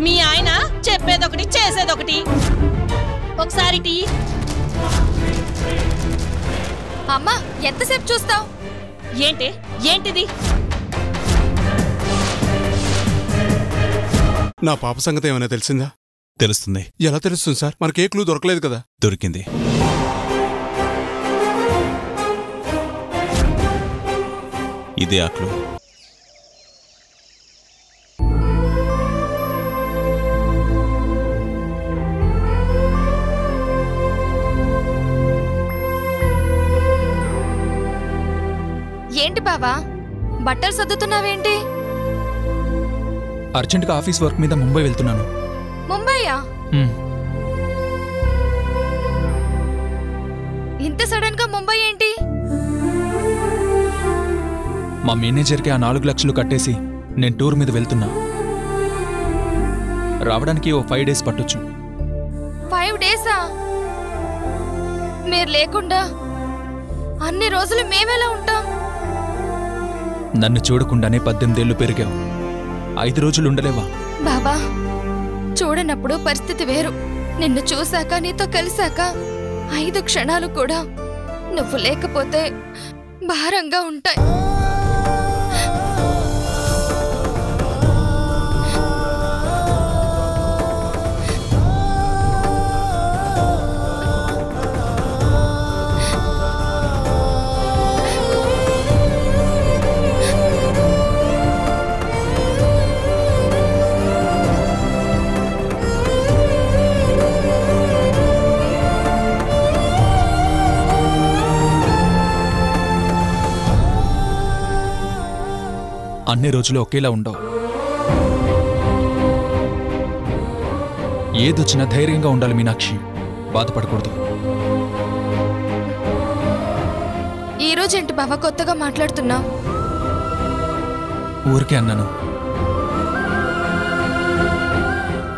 మీ ఆయన చెప్పేదొకటి చేసేదొకటి. ఒకసారి టీ. అమ్మా ఎంతసేపు చూస్తావు? ఏంటిది? నా పాప సంగతి ఏమైనా తెలిసిందా? తెలుస్తుంది. ఎలా తెలుస్తుంది సార్? మనకే క్లూ దొరకలేదు కదా. దొరికింది. ఇదే ఆ క్లూ. ఏంటి బావా బట్టలు సర్దుతున్నావేంటి? అర్జెంట్గా ఆఫీస్ వర్క్ మీద ముంబై వెళ్తున్నాను. ముంబైయా? ఇంత సడన్ గా ముంబై ఏంటి? మా మేనేజర్కి ఆ 4 లక్షలు కట్టేసి నేను టూర్ మీద వెళ్తున్నా. రావడానికి ఓ 5 డేస్ పట్టొచ్చు. 5 డేసా? మీరు లేకుండా అన్ని రోజులు మేమెలా ఉంటాం? నన్ను చూడకుండానే 18 ఏళ్ళు పెరిగావు. 5 రోజులు ఉండలేవా? బాబా చూడనప్పుడు పరిస్థితి వేరు. నిన్ను చూశాక నీతో కలిశాక 5 క్షణాలు కూడా నువ్వు లేకపోతే భారంగా ఉంటాయి. అన్ని రోజులు ఒకేలా ఉండవు. ఏదొచ్చినా ధైర్యంగా ఉండాలి మీనాక్షి. బాధపడకూడదు. ఈరోజేంటి బావ కొత్తగా మాట్లాడుతున్నావు? ఊరికే అన్నాను.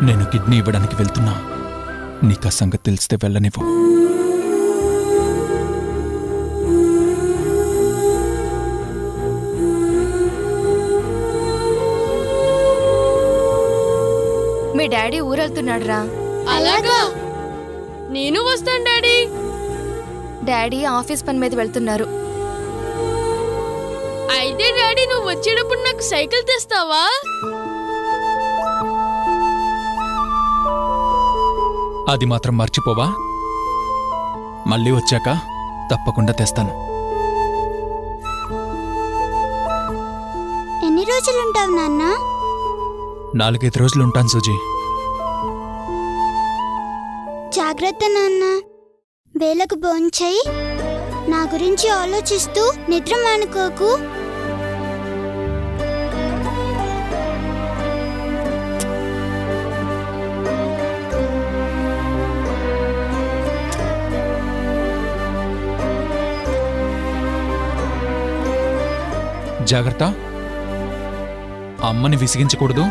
నేను కిడ్నీ ఇవ్వడానికి వెళ్తున్నా. నీకు ఆ సంగతి తెలిస్తే వెళ్ళనివ్వు. మీ డాడీ ఊరెళ్తున్నాడు రా. అలాగా? నేను వస్తాను డాడీ. డాడీ ఆఫీస్ పని మీద వెళ్తున్నారు. అయితే డాడీ నువ్వు వచ్చేటప్పుడు నాకు సైకిల్ తెస్తావా? అది మాత్రం మర్చిపోవా? మళ్ళీ వచ్చాక తప్పకుండా తెస్తాను. ఎన్ని రోజులుంటావు నాన్న? 4-5 రోజులుంటాను సుజీ. జాగ్రత్త నాన్న. వేళకు భోంచేయి. నా గురించి ఆలోచిస్తూ నిద్ర మానుకోకు. జాగ్రత్త. అమ్మని విసిగించకూడదు.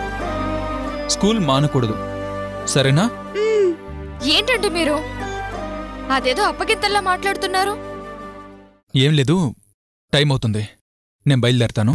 స్కూల్ మానకూడదు. సరేనా? ఏంటంటే మీరు అదేదో అప్పగింతల్లా మాట్లాడుతున్నారు. ఏం లేదు, టైం అవుతుంది. నేను బయలుదేరతాను.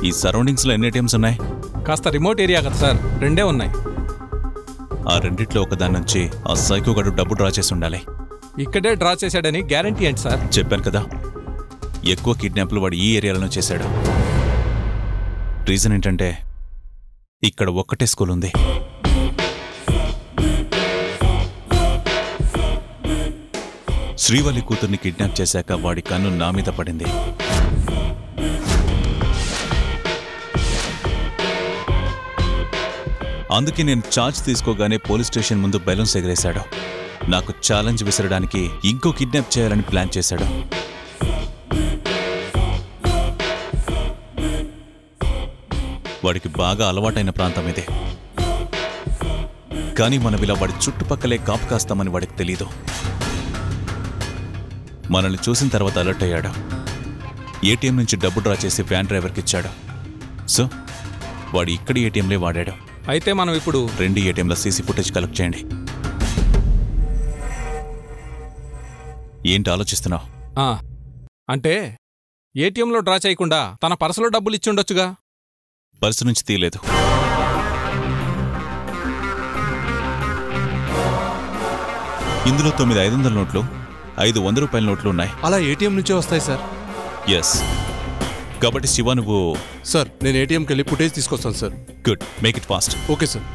ఈ సరౌండింగ్స్లో ఎన్ని ఏటీఎంస్ ఉన్నాయి? కాస్త రిమోట్ ఏరియా కదా సార్, 2 ఉన్నాయి. ఆ రెండిట్లో ఒకదాని నుంచి ఆ సైకో గడు డబ్బు డ్రా చేసి ఉండాలి. ఇక్కడే డ్రా చేశాడని గ్యారంటీ ఏంటి సార్? చెప్పాను కదా, ఎక్కువ కిడ్నాప్లు వాడు ఈ ఏరియాలోనే చేశాడు. రీజన్ ఏంటంటే ఇక్కడ ఒక్కటే స్కూల్ ఉంది. శ్రీవల్లి కూతుర్ని కిడ్నాప్ చేశాక వాడి కన్ను నా మీద పడింది. అందుకే నేను ఛార్జ్ తీసుకోగానే పోలీస్ స్టేషన్ ముందు బెలూన్స్ ఎగరేశాడు. నాకు ఛాలెంజ్ విసరడానికి ఇంకో కిడ్నాప్ చేయాలని ప్లాన్ చేశాడు. వాడికి బాగా అలవాటైన ప్రాంతం ఇదే. కానీ మనం ఇలా వాడి చుట్టుపక్కలే కాపు కాస్తామని వాడికి తెలీదు. మనల్ని చూసిన తర్వాత అలర్ట్ అయ్యాడు. ఏటీఎం నుంచి డబ్బు డ్రా చేసి వ్యాన్ డ్రైవర్కి ఇచ్చాడు. సో వాడు ఇక్కడి ఏటీఎంలే వాడాడు. అయితే మనం ఇప్పుడు 2 ఏటీఎంల సీసీ ఫుటేజ్ కలెక్ట్ చేయండి. ఏంటి ఆలోచిస్తున్నావు? అంటే ఏటీఎంలో డ్రా చేయకుండా తన పర్సులో డబ్బులు ఇచ్చుండొచ్చుగా. పర్సు నుంచి తీయలేదు. ఇందులో 9 500 నోట్లు, 5 100 రూపాయల నోట్లు ఉన్నాయి. అలా ఏటీఎం నుంచే వస్తాయి సార్. ఎస్. కాబట్టి శివ నువ్వు... సార్ నేను ఏటీఎంకి వెళ్ళి ఫుటేజ్ తీసుకొస్తాను sir. Good, make it fast. Okay sir.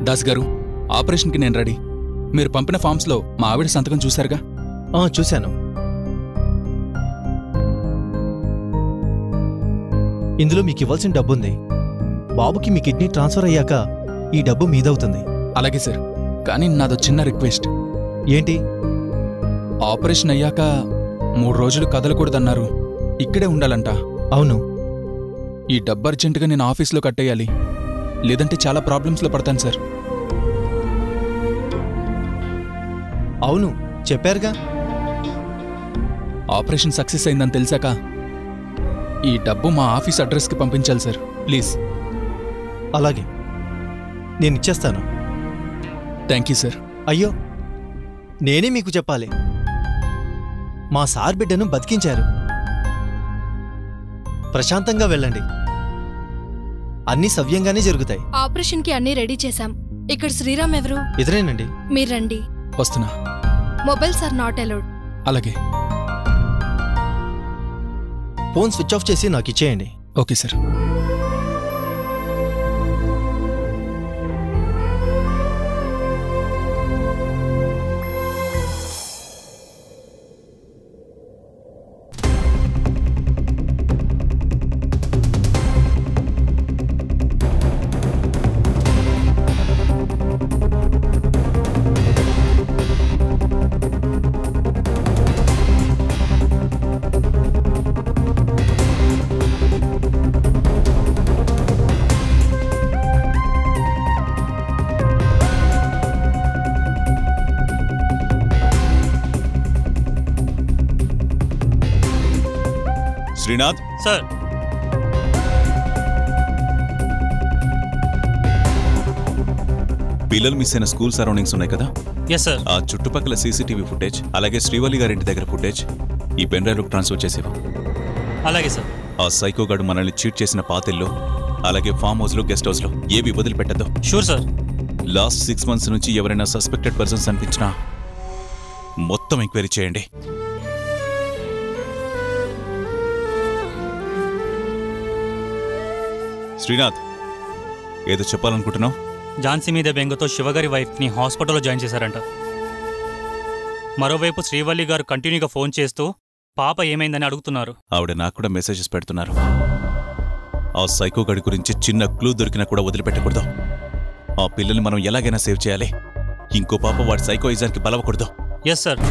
Das గారు, ఆపరేషన్కి నేను రెడీ. మీరు పంపిన ఫామ్స్లో మా ఆవిడ సంతకం చూశారుగా? చూశాను. ఇందులో మీకు ఇవ్వాల్సిన డబ్బుంది. బాబుకి మీ కిడ్నీ ట్రాన్స్ఫర్ అయ్యాక ఈ డబ్బు మీదవుతుంది. అలాగే సార్, కానీ నాదో చిన్న రిక్వెస్ట్. ఏంటి? ఆపరేషన్ అయ్యాక 3 రోజులు కదలకూడదన్నారు. ఇక్కడే ఉండాలంట. అవును. ఈ డబ్బు అర్జెంటుగా నేను ఆఫీస్లో కట్టేయాలి, లేదంటే చాలా ప్రాబ్లమ్స్లో పడతాను సార్. అవును, చెప్పారుగా. ఆపరేషన్ సక్సెస్ అయిందని తెలిసాక ఈ డబ్బు మా ఆఫీస్ అడ్రస్కి పంపించాలి సార్, ప్లీజ్. అలాగే, నేను ఇచ్చేస్తాను. Thank you sir. అయ్యో, నేనే మీకు చెప్పాలి. మా సార్ బిడ్డను బతికించారు. ప్రశాంతంగా వెళ్ళండి, అన్నీ సవ్యంగానే జరుగుతాయి. ఆపరేషన్కి అన్నీ రెడీ చేశాం. ఇక్కడ శ్రీరామ్ ఎవరు? ఎదురేనండి. మీరు రండి. వస్తున్నా. Mobiles are not allowed. అలాగే. ఫోన్ స్విచ్ ఆఫ్ చేసి నాకు ఇచ్చేయండి. Okay sir. శ్రీనాథ్ సార్. పిల్లలు మిస్ అయిన స్కూల్ సరౌండింగ్స్ ఉన్నాయి కదా? Yes sir. ఆ చుట్టుపక్కల సీసీటీవీ ఫుటేజ్, అలాగే శ్రీవల్లి గారింటి దగ్గర ఫుటేజ్ ఈ పెన్ డ్రైవ్లోకి ట్రాన్స్ఫర్ చేసేవా? అలాగే సార్. ఆ సైకోగాడు మనల్ని చీట్ చేసిన పాతిల్లో, అలాగే ఫామ్ హౌస్లో, గెస్ట్ హౌస్లో ఏవి వదిలిపెట్టద్దు. Sure sir. లాస్ట్ 6 months నుంచి ఎవరైనా సస్పెక్టెడ్ పర్సన్స్ అనిపించినా మొత్తం ఎంక్వైరీ చేయండి. శ్రీనాథ్, ఏదో చెప్పాలనుకుంటున్నావు? ఝాన్సీ మీద బెంగతో శివగారి వైఫ్ని హాస్పిటల్లో జాయిన్ చేశారంట. మరోవైపు శ్రీవల్లి గారు కంటిన్యూగా ఫోన్ చేస్తూ పాప ఏమైందని అడుగుతున్నారు. ఆవిడ నాకు కూడా మెసేజెస్ పెడుతున్నారు. ఆ సైకో గడి గురించి చిన్న క్లూ దొరికినా కూడా వదిలిపెట్టకూడదు. ఆ పిల్లల్ని మనం ఎలాగైనా సేవ్ చేయాలి. ఇంకో పాప వాడి సైకోయిజానికి బలవకూడదు. Yes sir.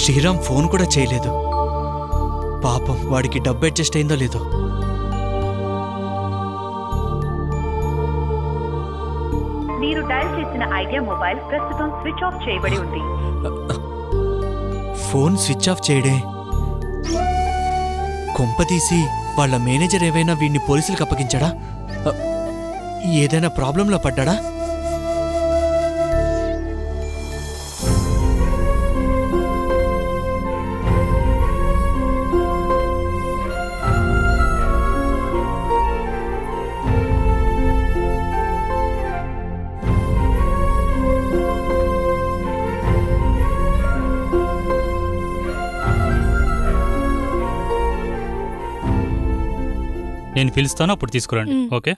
శ్రీరామ్ ఫోన్ కూడా చేయలేదు. పాపం వాడికి డబ్బు అడ్జస్ట్ అయిందో లేదో. మీరు డయల్ చేసిన ఐడియా మొబైల్ ప్రస్తుతం స్విచ్ ఆఫ్ చేయబడి ఉంది. ఫోన్ స్విచ్ ఆఫ్ చేయడే. కొంపతీసి వాళ్ళ మేనేజర్ ఏవైనా వీడిని పోలీసులకు అప్పగించాడా? ఏదైనా ప్రాబ్లంలో పడ్డాడా? నేను పిలుస్తాను, అప్పుడు తీసుకురండి. ఓకే?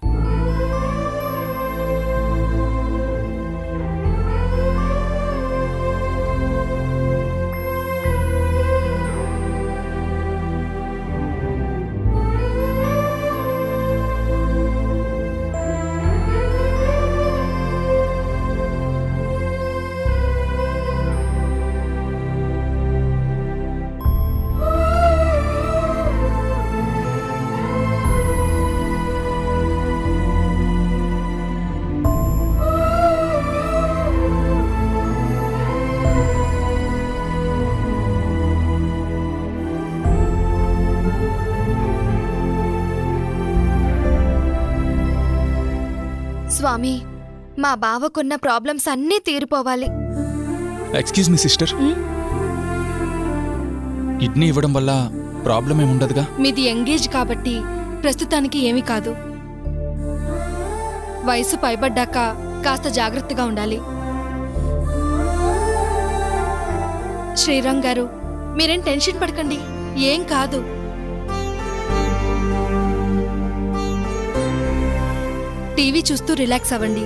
స్వామి, మా బావకున్న ప్రాబ్లమ్స్ అన్నీ తీరిపోవాలి. ఎక్స్క్యూజ్ మీ సిస్టర్, కిడ్నీ ఇవ్వడం వల్ల ప్రాబ్లం ఏముండదుగా? మీది ఎంగేజ్ కాబట్టి ప్రస్తుతానికి ఏమీ కాదు. వయసు పైబడ్డాక కాస్త జాగ్రత్తగా ఉండాలి. శ్రీరామ్ గారు, మీరేం టెన్షన్ పడకండి, ఏం కాదు. టీవీ చూస్తూ రిలాక్స్ అవ్వండి.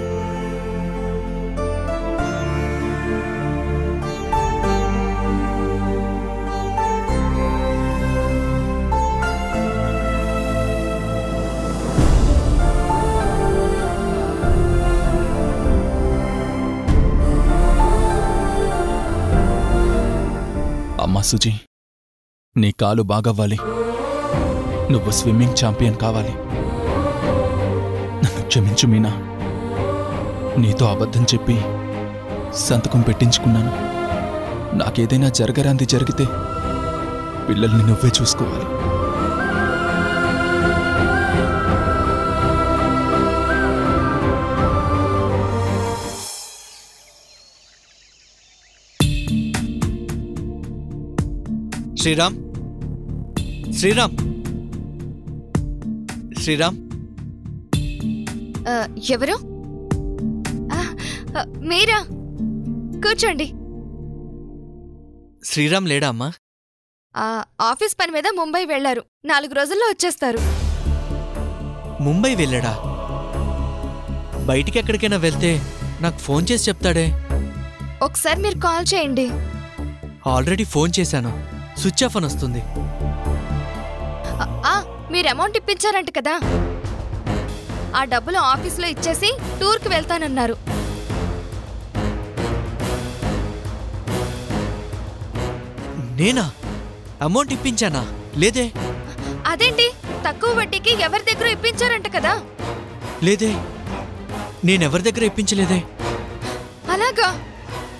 అమ్మా సుజీ, నీ కాలు బాగవ్వాలి. నువ్వు స్విమ్మింగ్ ఛాంపియన్ కావాలి. నన్ను క్షమించు మీనా. నీతో అబద్ధం చెప్పి సంతకం పెట్టించుకున్నాను. నాకేదైనా జరగరాంది జరిగితే పిల్లల్ని నువ్వే చూసుకోవాలి. శ్రీరామ్, శ్రీరామ్, శ్రీరామ్. ఎవరు? మీరా? కూర్చోండి. శ్రీరామ్ లేడా అమ్మా? ఆఫీస్ పని మీద ముంబై వెళ్లారు. 4 రోజుల్లో వచ్చేస్తారు. ముంబై వెళ్ళాడా? బయటికి ఎక్కడికైనా వెళ్తే నాకు ఫోన్ చేసి చెప్తాడే. ఒకసారి మీరు కాల్ చేయండి. ఆల్రెడీ ఫోన్ చేశాను, స్విచ్ ఆఫ్ అని వస్తుంది. మీరు అమౌంట్ ఇప్పించారంట కదా, ఆ డబ్బులు ఆఫీస్లో ఇచ్చేసి టూర్కి వెళ్తానన్నారు. నేనా అమౌంట్ ఇప్పించానా? లేదే. అదేంటి, తక్కువ వడ్డీకి ఎవరి దగ్గర ఇప్పించారంట కదా? లేదే, నేనెవరి దగ్గర ఇప్పించలేదే. అలాగా?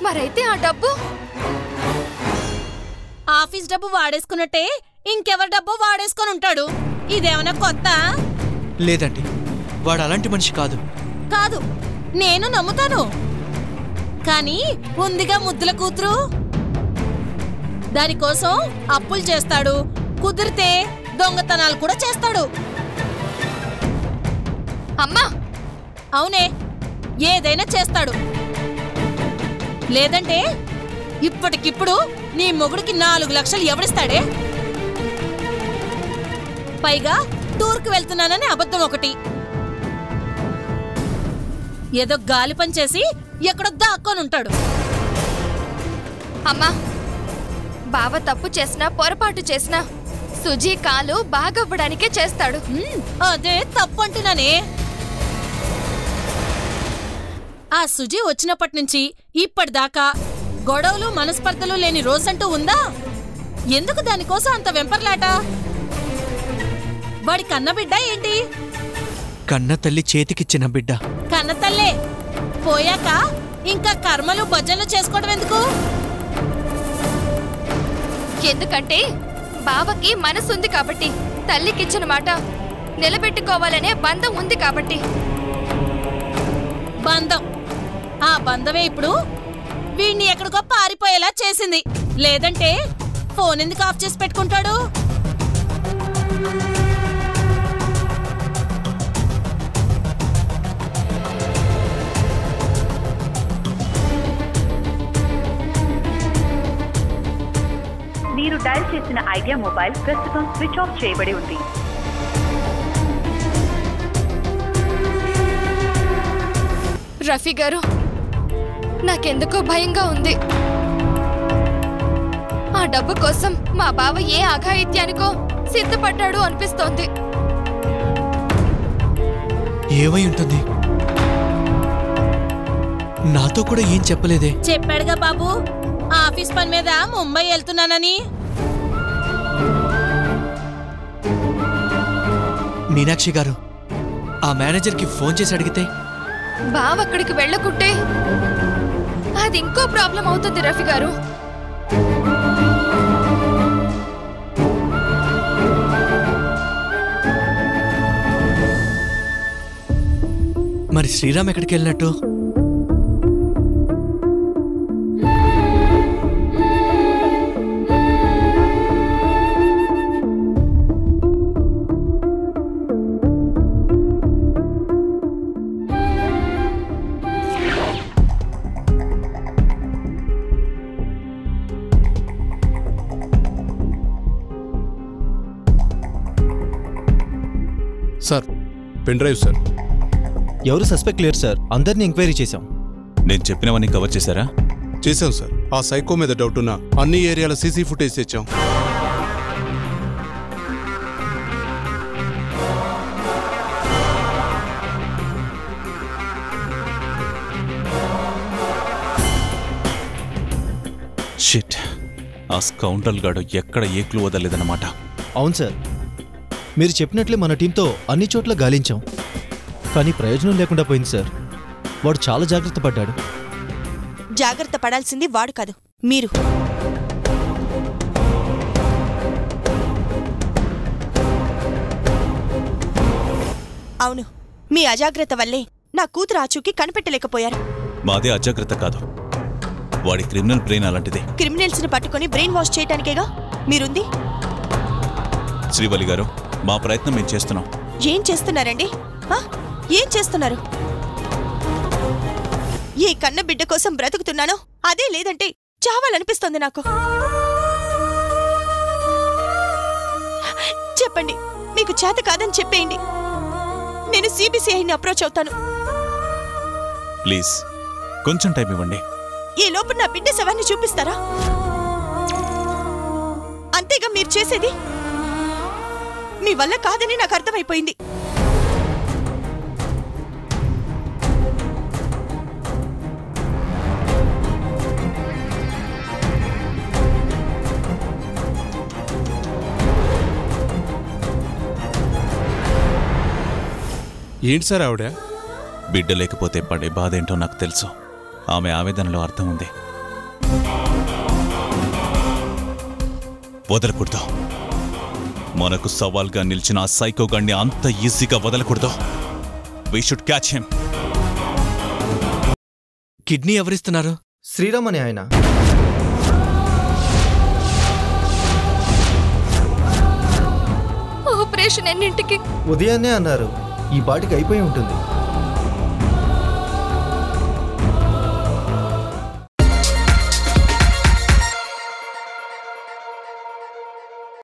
మరైతే ఆ డబ్బు? ఆఫీస్ డబ్బు వాడేసుకున్నట్టే ఇంకెవరి డబ్బు వాడేసుకొని ఉంటాడు. ఇదేమన్నా కొత్త? లేదండి, వాడు అలాంటి మనిషి కాదు. కాదు, నేను నమ్ముతాను. కానీ ఉందిగా ముద్దుల కూతురు, దానికోసం అప్పులు చేస్తాడు, కుదిరితే దొంగతనాలు కూడా చేస్తాడు. అమ్మా! అవునే, ఏదైనా చేస్తాడు. లేదంటే ఇప్పటికిప్పుడు నీ మొగుడికి 4 లక్షలు ఎవడిస్తాడే? పైగా టూర్కి వెళ్తున్నానని అబద్ధం ఒకటి. ఏదో గాలి పని చేసి ఎక్కడో దాక్కొనుంటాడు. అమ్మా, బావ తప్పు చేసినా పొరపాటు చేసినా సుజీ కాలు బాగవ్వడానికే చేస్తాడు. అదే తప్పంటున్నానే. ఆ సుజీ వచ్చినప్పటి నుంచి ఇప్పటిదాకా గొడవలు మనస్పర్ధలు లేని రోజంటూ ఉందా? ఎందుకు దానికోసం అంత వెంపర్లాట? వాడి కన్నబిడ్డ ఏంటి? కన్న తల్లి చేతికిచ్చిన బిడ్డ. కన్నతల్లే పోయాక ఇంకా కర్మలు భజనలు చేసుకోవడం ఎందుకు? ఎందుకంటే బావకి మనసుంది కాబట్టి, తల్లికిచ్చిన మాట నిలబెట్టుకోవాలనే బంధం ఉంది కాబట్టి. బంధం, ఆ బంధమే ఇప్పుడు వీణ్ణి ఎక్కడికో పారిపోయేలా చేసింది. లేదంటే ఫోన్ ఎందుకు ఆఫ్ చేసి పెట్టుకుంటాడు? మీరు డయల్ చేసిన ఐడియా మొబైల్ ప్రస్తుతం స్విచ్ ఆఫ్ చేయబడి ఉంది. రఫీ గారు, నాకెందుకో భయంగా ఉంది. ఆ డబ్బు కోసం మా బావ ఏ అఘాయిత్యానికో సిద్ధపడ్డాడు అనిపిస్తోంది. ఏమై ఉంటుంది? నాతో కూడా ఏం చెప్పలేదే. చెప్పాడుగా బాబు, ఆఫీస్ పని మీద ముంబై వెళ్తున్నానని. మీనాక్షి గారు, ఆ మేనేజర్కి ఫోన్ చేసి అడిగితే? బావ అక్కడికి వెళ్ళకుంటే అది ఇంకో ప్రాబ్లం అవుతుంది రఫీ గారు. మరి శ్రీరామ్ ఎక్కడికి వెళ్ళినట్టు? Sir, pen drive sir. ఎవరు సస్పెక్ట్ లేరు సార్, అందరినీ ఎంక్వైరీ చేశాం. నేను చెప్పినవన్నీ కవర్ చేశారా? చేశాం సార్. ఆ సైకో మీద డౌట్ ఉన్న అన్ని ఏరియాల సీసీ ఫుటేజ్ తెచ్చాం. షిట్, ఆ స్కౌండ్రల్ గాడు ఎక్కడ ఏ క్లూ వదలలేదన్నమాట. అవును సార్, మీరు చెప్పినట్లే మన టీంతో అన్ని చోట్ల గాలించాం, కానీ ప్రయోజనం లేకుండా పోయింది సార్. వాడు చాలా జాగ్రత్త పడ్డాడు. జాగ్రత్త పడాల్సింది వాడు కాదు, మీరు. అవును, మీ అజాగ్రత్త వల్లే నా కూతురు ఆచూకీ కనిపెట్టలేకపోయారు. మాదే అజాగ్రత్త కాదు, వాడి క్రిమినల్ బ్రెయిన్ అలాంటిదే. క్రిమినల్స్ ని పట్టుకొని బ్రెయిన్ వాష్ చేయడానికేగా మీరుంది. శ్రీవల్లి గారు, మా ప్రయత్నం మేము చేస్తున్నాం. ఏం చేస్తున్నారండి? ఏం చేస్తున్నారు? ఏ కన్న బిడ్డ కోసం బ్రతుకుతున్నానో అదే లేదంటే చావాలనిపిస్తోంది నాకు. చెప్పండి, మీకు చేత కాదని చెప్పేయండి. నేను సిబిసిఐని అప్రోచ్ అవుతాను. ప్లీజ్ కొంచెం టైం ఇవ్వండి. ఈ లోపు నా బిడ్డ శవాన్ని చూపిస్తారా? అంతేగా మీరు చేసేది. మీ వల్ల కాదని నాకు అర్థమైపోయింది. ఏంటి సార్ ఆవిడ? బిడ్డ లేకపోతే పడే బాధ ఏంటో నాకు తెలుసు. ఆమె ఆవేదనలో అర్థం ఉంది. వదలకూడదు. మనకు సవాల్గా నిలిచిన ఆ సైకోగాన్ని అంత ఈజీగా వదలకూడదు. We should catch him. Kidney ఎవరిస్తున్నారు? శ్రీరామ్ అనే ఆయన. ఆపరేషన్ ఎన్నింటికి? ఉదయాన్నే అన్నారు. ఈ పాటికి అయిపోయి ఉంటుంది.